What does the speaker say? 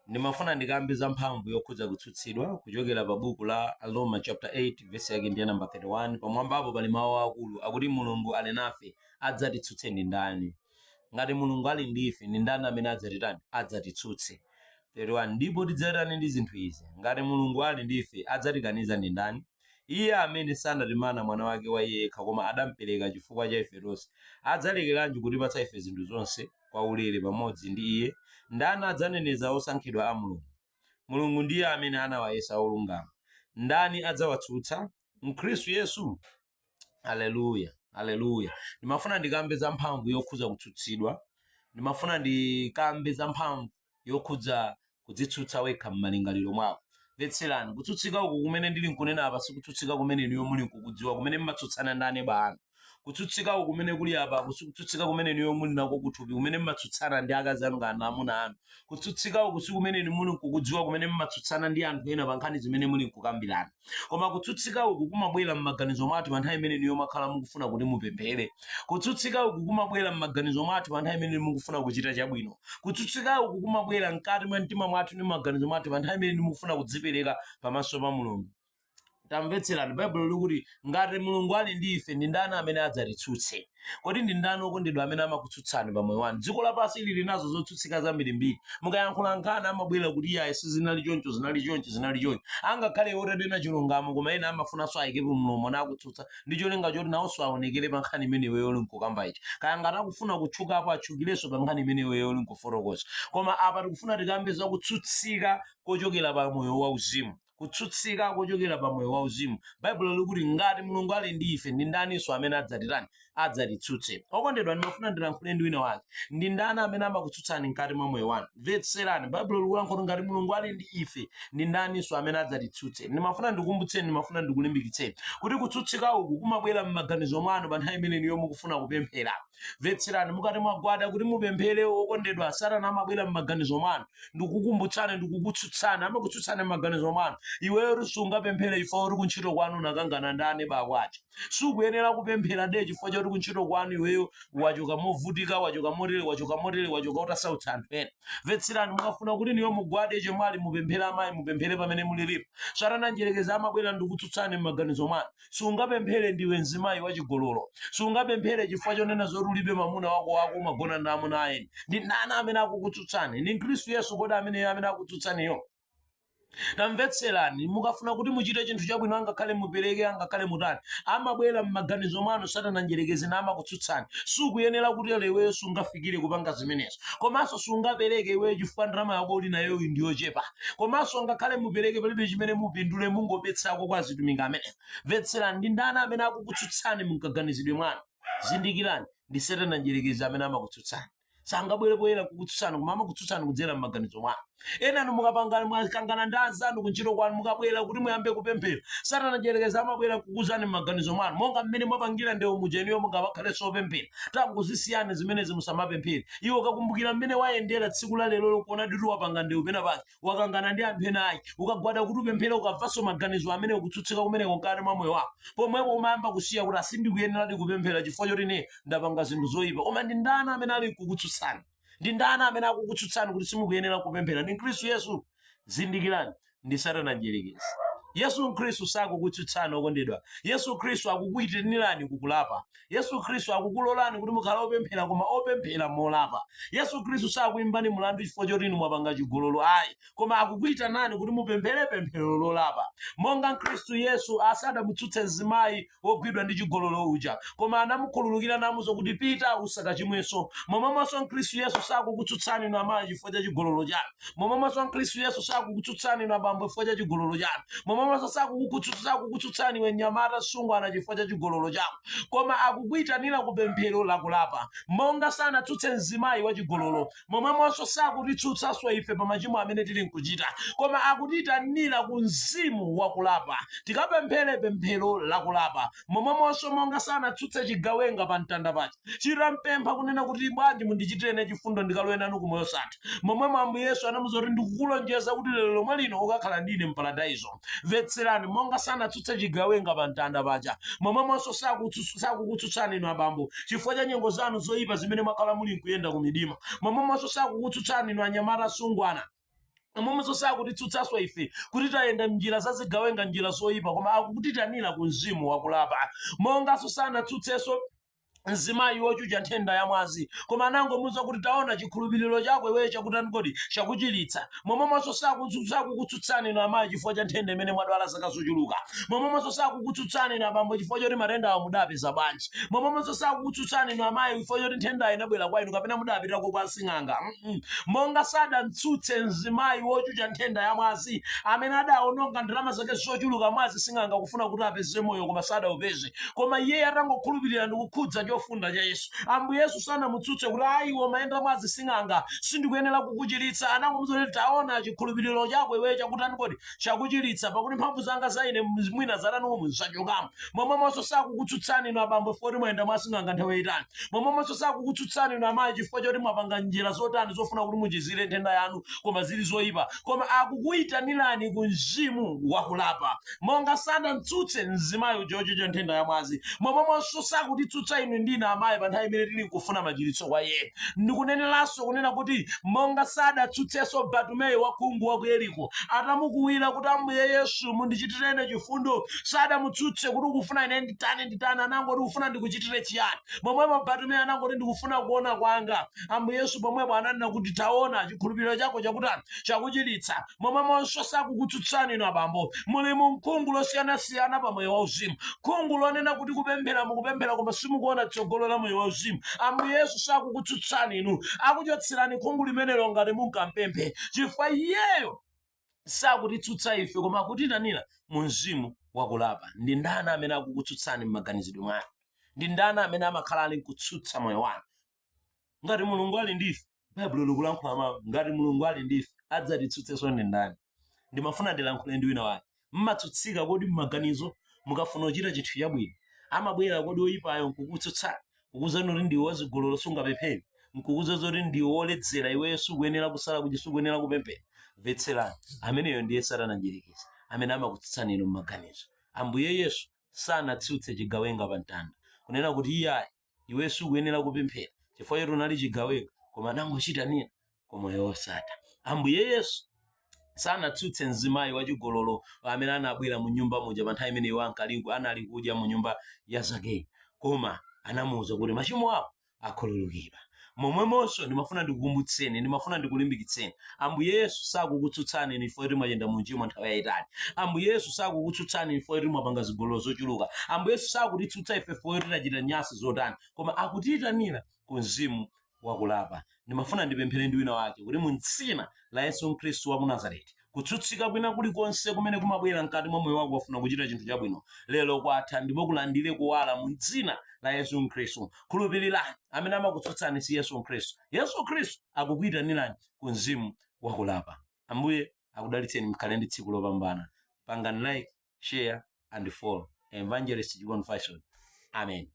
Ndimafuna ndikambe za mphamvu yokhudza kutsutsidwa kuchokera pa buku la Roma chapter 8 verse yake ndiye number 31. Pamwambapo pali mawu akulu akuti Mulungu ali nafe, adzatitsutse ndi ndani? Ngati Mulungu ali ndife, ndi ndani amene adzatitani? Adzatitsutse. 31. Ndipo tidzatani ndi zinthu izi: ngati Mulungu ali ndife, adzatikaniza ndi ndani? Iye amene sanatimana mwana wake wa yekha, koma adamupereka chifukwa cha ife tonse, adzalekeranji kutipatsa ife zinthu zonse kwa ulere pamodzi ndi iye? Ndani adzaneneza osankhidwa a Mulungu? Mulungu ndiye amene anawayesa olungama. Ndani adzawatsutsa? Mkhristu Yesu. Haleluya, haleluya. Ndimafuna ndikambe za mphamvu yokhudza kutsutsidwa. Ndimafuna ndikambe za mphamvu yokhudza kudzitsutsa wekha m'malingaliro mwako. Vetserani, kutsutsika uku kumene ndili nkunena apa sikutsutsika kumene niyo muli nkukudziwa kumene mmatsutsana ndane banu. Kutsutsika uku kumene kuli apa kutsutsika kumene niyo muli nako kuthupi kumene mmatsutsana ndi akazi anu kana amuna anu. Kutsutsika uku si kumene ni muli nkukudziwa kumene mmatsutsana ndi anthu ena pa nkhani zimene muli nkukambirana. Koma kutsutsika uku kumabwera m'maganizo mwathu pa nthawi imene niyo makhala mukufuna kuti mupemphere. Kutsutsika uku kumabwera m'maganizo mwathu pa nthawi imene mukufuna kuchita chabwino. Kutsutsika uku kumabwera mkati mwa mtima mwathu ndi m'maganizo mwathu pa nthawi imene mukufuna kudzipereka pamaso pa Mulungu. Tamvetserani, Baibulo likuti ngati Mulungu ali ndi ife, ndi ndani amene adzatitsutse? Kodi ndi ndani okondedwa amene amakutsutsani pa moyo wanu? Dziko lapansi lili nazo zotsutsika zambirimbiri. Mukayankhula nkhani amabwera kuti iye sizinali choncho, zinali choncho, zinali choncho. Angakhale otadena chilungamo, koma ena amafunanso ayikepo mlomo nakutsutsa ndi cholinga choti nawonso aonekere pa nkhani imene iweyo uli nkukamba ichi. Kaya ngati akufuna kutchukapo atchukirenso pa nkhani imene iweyo uli nkufotokoza. Koma apa tikufuna tikambe za kutsutsika kochokera pa moyo wauzimu. Kutsutsika kochokera pa moyo wauzimu. Baibulo likuti ngati Mulungu ali ndi ife, ndi ndaninso amene adzatitani? Adzatitsutse. Okondedwa, ndimafuna ndilankhule ndi wina wake. Ndi ndani amene amakutsutsani mkati mwa moyo wanu? Vetserani, Baibulo likulankhula ngati Mulungu ali ndi ife, ndi ndaninso amene adzatitsutse. Ndimafuna ndikumbutseni, ndimafuna ndikulimbikitseni kuti kutsutsika uku kumabwera m'maganizo mwanu pa nthawi imene niyo mukufuna kupemphera. Vetserani, mukati mwagwada kuti mupemphere, okondedwa, Satana amabwera m'maganizo mwanu ndikukumbutsani, ndikukutsutsani, amakutsutsani m'maganizo mwanu. Iweyo sungapemphere chifukwa uri kuntchito kwanu nakangana ndane bakwacha. Sukuyenera kupemphera de chifukwa choti kuntchito kwanu iweyo wachoka movutika, wachoka motere, wachoka utasautsa anthu ena. Vetserani, mukafuna kuti niyo mugwade chemwali mupemphere amayi, mupemphere pamene muliripo. Satana njerekeza amabwera ndikutsutsani m'maganizo mwanu. Sungapemphere ndiwe mzimayi wachigololo. Sungapemphere chifukwa chonena zoti ulibe mamuna wako umagona ndi amuna a ena. Ndi ndani amene akukutsutsani? Ndi Khristu Yesu kodi amene akutsutsaniyo? Tamvetserani, mukafuna kuti muchite chinthu chabwino, angakhale mupereke, angakhale mutani, amabwera m'maganizo mwanu Satana njerekeze na amakutsutsani. Sukuyenera kuti iweyo sungafikire kupanga zimenezo. Komanso sungapereke iweyo chifukwa ndalama yako uli nayo ndi yochepa. Komanso angakhale mupereke palibe chimene mupindule, mungopetsako kwa zitumika amene. Vetserani, ndi ndani amene akukutsutsani mkaganizidwe mwanu? Zindikirani, ndi Satana njerekeze amene amakutsutsani. Sangabwere poyera kukutsutsani, koma amakutsutsani kudzera m'maganizo mwanu. Enanu mukapangana mwakangana ndi anzanu kuntchito kwanu, mukabwera kuti muyambe kupemphera, Satana njerekeza amabwera kukuzani m'maganizo mwanu. Monga mmene mwapangira ndewu mujeniyo mungabakhale sopemphera, tangozisiyani zimenezi musamapemphere. Iwo kakumbukira mmene wayendera tsiku la lero lokuona ditu wapanga ndewu pena pake, wakangana ndi anthu ena ayi, ukagwada kuti upemphera, ukabvaso maganizo amene ukutsutsika kumeneko mkati mwa moyo wako. Pomwepo umayamba kusiya kuti asindikuyenera kupemphera chifukwa choti ine ndapanga zinthu zoyipa. Koma ndi ndani amene ali kukutsutsani? Ndi ndani amene akukutsutsani kuti simukuyenera kupemphera? Ndi Khristu Yesu. Zindikirani, ndi Satana njerekezi. Yesu Khristu sakukutsutsani okondedwa. Yesu Khristu akukuyitanirani kukulapa. Yesu Khristu akukulolani kuti mukhale opemphera, koma opemphera molapa. Yesu Khristu sakuimbani mulandu chifukwa choti inu mwapanga chigololo ayi, koma akukuyitanani kuti mupemphere pemphero lolapa. Monga Khristu Yesu asadamutsutse mzimayi wogwidwa ndi chigololo uja, koma anamukhululukira namuzo kuti pita usakachimwenso. Momwemonso Khristu Yesu sakukutsutsani inu amayi chifukwa cha chigololo chanu. Momwemonso Khristu Yesu sakukutsutsani inu abambo chifukwa cha chigololo chanu. Momwemonso sakukutsutsani we nyamata sungwana chifukwa cha chigololo chako, koma akukuyitanira kupemphero lakulapa. Monga sanatsutse mzimayi wa chigololo, momwemonso sakutitsutsanso ife pa machimo amene tili nkuchita, koma akutiyitanira ku mzimu wakulapa, tikapemphere pemphero lakulapa. Momwemonso monga sanatsutse chigawenga pa mtanda pacha, chitampempha kunena kuti bwanji mundichitireni chifundo ndikalowe nanu kumoyo satha, momwemo Ambuye Yesu anamuzoti ndikukulonjeza kuti lero lomwe lino ukakhala ndine m'paradaiso. Vetserani, monga sanatsutse chigawenga pa mtanda pacha, momwemonso sakukutsutsani inu abambo chifukwa cha nyengo zanu zoyipa zimene mwakhala muli nkuyenda ku midima. Momwemonso sakukutsutsani inu anyamata asungwana momwemonso sakutitsutsanso ife kuti tayenda m'njira zazigawenga, njira zoyipa, koma akutitanira ku mzimu wakulapa. Monganso sanatsutsenso mzimayi wochucha nthenda ya mwazi, koma anangomuwuza kuti taona chikhulupiriro chako iweyo chakutani kodi chakuchiritsa. Momwemonso sakukutsutsani inu amayi chifukwa cha nthenda imene mwadwala zaka zochuluka. Momwemonso sakukutsutsani inu abambo chifukwa choti matenda awo mudapeza bwanji. Momwemonso sakukutsutsani inu amayi chifukwa choti nthenda inabwera kwa inu kapena mudapitako kwa sing'anga. Monga sadantsutse mzimayi wochucha nthenda ya mwazi amene adawononga ndalama zake zochuluka mwazi sing'anga kufuna kuti apeze moyo koma sadaupeze, koma iye atangokhulupirira ndi kukhudza chofunda cha Yesu. Ambuye Yesu sanamutsutse kuti ayiwo mayenda mwazi sing'anga sindikuyenera kukuchiritsa. Anangomuwuza kuti taona chikhulupiriro chako iweyo chakutani kodi chakuchiritsa, pakuti mphamvu zanga za ine mwina zatani zachokamo. Momwemonso sakukutsutsani inu abambo chifukwa kuti mwayenda mwa sing'anga nthawi yayitali. Momwemonso sakukutsutsani inu amayi chifukwa choti mwapanga njira zotani zofuna kuti muchizire nthenda yanu koma zili zoyipa, koma akukuyitanirani ku mzimu wakulapa. Monga sadantsutse mzimayi wochucha nthenda ya mwazi, momwemonso sakutitsutsa inu ndine amayi pa nthawi imene tili nkufuna machiritso kwa iye. Ndikuneneranso kunena kuti monga sadatsutsenso Bartumeyo wakhungu wa ku Yeriko atamukuwira kuti Ambuye Yesu mundichitireni chifundo, sadamutsutse kuti ukufuna ine nditani, anangoti ufuna ndikuchitire chiyani. Momwemo Bartumeyo anangoti ndikufuna kuona kwanga. Ambuye Yesu pomwepo ananena kuti taona chikhulupiriro chako chakutani chakuchiritsa. Momwemonso sakukutsutsani inu abambo muli mu khungu losiyanasiyana pa moyo wauzimu, khungu lonena kuti kupemphera mukupemphera koma simukuona tsogolo la moyo wauzimu. Ambuye Yesu sakukutsutsani inu, akuchotserani khungu limenelo ngati munkampemphe, chifukwa iyeyo sakutitsutsa ife koma akutitanira mu mzimu wakulapa. Ndi ndani amene akukutsutsani m'maganizidwe mwanu? Ndi ndani amene amakhala ali kutsutsa moyo wanu? Ngati Mulungu ali ndife, Baibulo likulankhula mawu, ngati Mulungu ali ndife adzatitsutsenso ndi ndani? Ndimafuna ndilankhule ndi wina wake. Mmatsutsika kodi m'maganizo mukafuna kuchita chinthu chabwino? Amabwera kodi oyipayo nkukutsutsani, kukuzani kuti ndiwe wazigololo sungapempheni, nkukuza zoti ndiwe woledzera iweyo sukuyenera kusala kuti sukuyenera kupemphera? Mvetserani, ameneyo ndiye Satana njerekeza amene amakutsutsani inu m'maganizo. Ambuye Yesu sanatsutse chigawenga pa mtanda kunena kuti iwe sukuyenera kupemphera chifukwa yetu unali chigawenga, koma anangochitanira kwa moyo wosatha. Ambuye Yesu sanatsutse mzimayi wachigololo amene anabwera mu nyumba muja pa nthawi imene iwo anali kudya mu nyumba ya Zakeyu, koma anamuwuza kuti machimo ako akhululukidwa. Momwemonso ndimafuna ndikukumbutseni, ndimafuna ndikulimbikitseni, Ambuye Yesu sakukutsutsani inu chifukwa kuti mwayenda mu uchimo nthawi yayitali. Ambuye Yesu sakukutsutsani inu chifukwa kuti mwapanga zigololo zochuluka. Ambuye Yesu sakutitsutsa ife chifukwa kuti tachita nyasi zotani, koma akutiyitanira ku mzimu wakulapa. Ndimafuna ndipemphere ndi wina wake kuti mu dzina la Yesu Khristu wa ku Nazareti, kutsutsika kwina kulikonse kumene kumabwera mkati mwa moyo wako wafuna kuchita chinthu chabwino, lero kwatha ndipo kulandire kuwala mu dzina la Yesu Khristu. Khulupirirani, amene amakutsutsani si Yesu Khristu. Yesu Khristu akukuyitanirani ku mzimu wakulapa. Ambuye akudalitseni, mukhale ndi tsiku lopambana. Pangani like, share and follow Evangelist John Fashion. Amen.